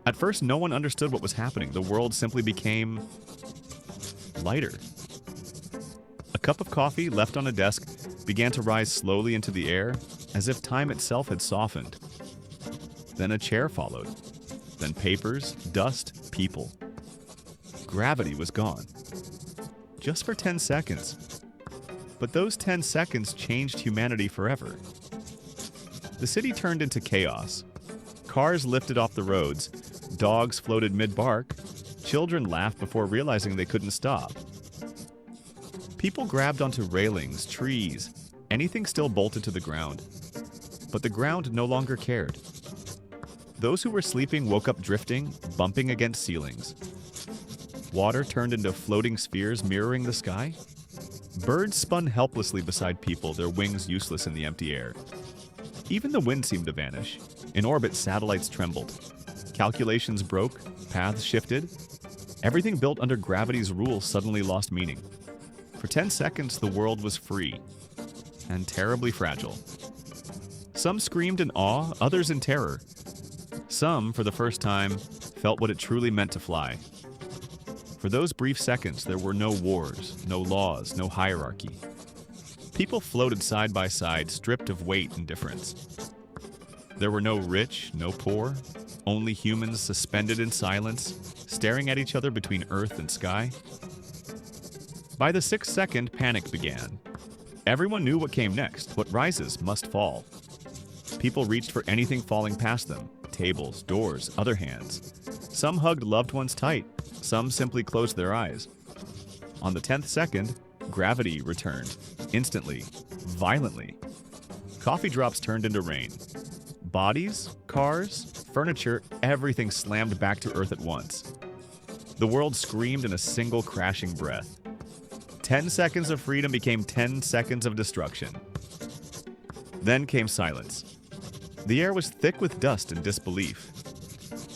At first, no one understood what was happening. The world simply became lighter. A cup of coffee left on a desk began to rise slowly into the air, as if time itself had softened. Then a chair followed. Then papers, dust, people. Gravity was gone. Just for 10 seconds. But those 10 seconds changed humanity forever. The city turned into chaos. Cars lifted off the roads. Dogs floated mid-bark. Children laughed before realizing they couldn't stop. People grabbed onto railings, trees, anything still bolted to the ground. But the ground no longer cared. Those who were sleeping woke up drifting, bumping against ceilings. Water turned into floating spheres mirroring the sky. Birds spun helplessly beside people, their wings useless in the empty air. Even the wind seemed to vanish. In orbit, satellites trembled. Calculations broke, paths shifted. Everything built under gravity's rules suddenly lost meaning. For 10 seconds, the world was free and terribly fragile. Some screamed in awe, others in terror. Some, for the first time, felt what it truly meant to fly. For those brief seconds, there were no wars, no laws, no hierarchy. People floated side by side, stripped of weight and difference. There were no rich, no poor, only humans suspended in silence, staring at each other between earth and sky. By the 6th second, panic began. Everyone knew what came next. What rises must fall. People reached for anything falling past them. Tables, doors, other hands. Some hugged loved ones tight. Some simply closed their eyes. On the 10th second, gravity returned. Instantly. Violently. Coffee drops turned into rain. Bodies, cars, furniture, everything slammed back to earth at once. The world screamed in a single crashing breath. 10 seconds of freedom became 10 seconds of destruction. Then came silence. The air was thick with dust and disbelief.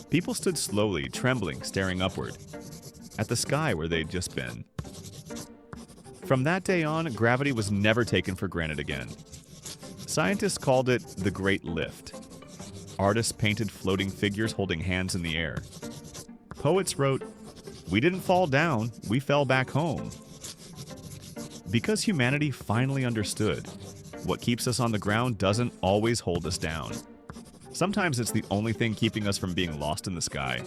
People stood slowly, trembling, staring upward, at the sky where they'd just been. From that day on, gravity was never taken for granted again. Scientists called it the Great Lift. Artists painted floating figures holding hands in the air. Poets wrote, "We didn't fall down, we fell back home." Because humanity finally understood, what keeps us on the ground doesn't always hold us down. Sometimes it's the only thing keeping us from being lost in the sky.